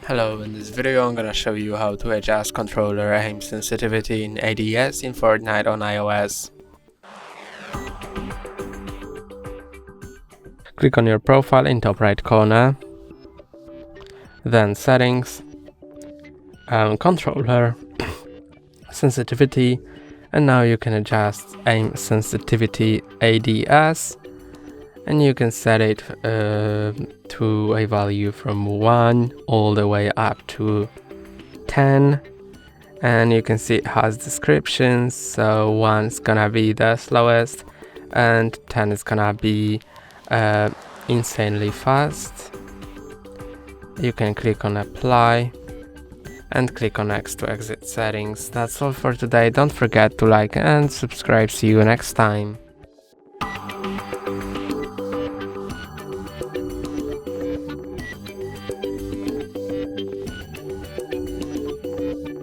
Hello, in this video I'm gonna show you how to adjust controller aim sensitivity in ADS in Fortnite on iOS. Click on your profile in top right corner, then settings, controller, sensitivity, and now you can adjust aim sensitivity ADS, and you can set it to a value from 1 all the way up to 10, and you can see it has descriptions. So 1 is gonna be the slowest and 10 is gonna be insanely fast. You can click on apply and click on next to exit settings. That's all for today. Don't forget to like and subscribe. See you next time.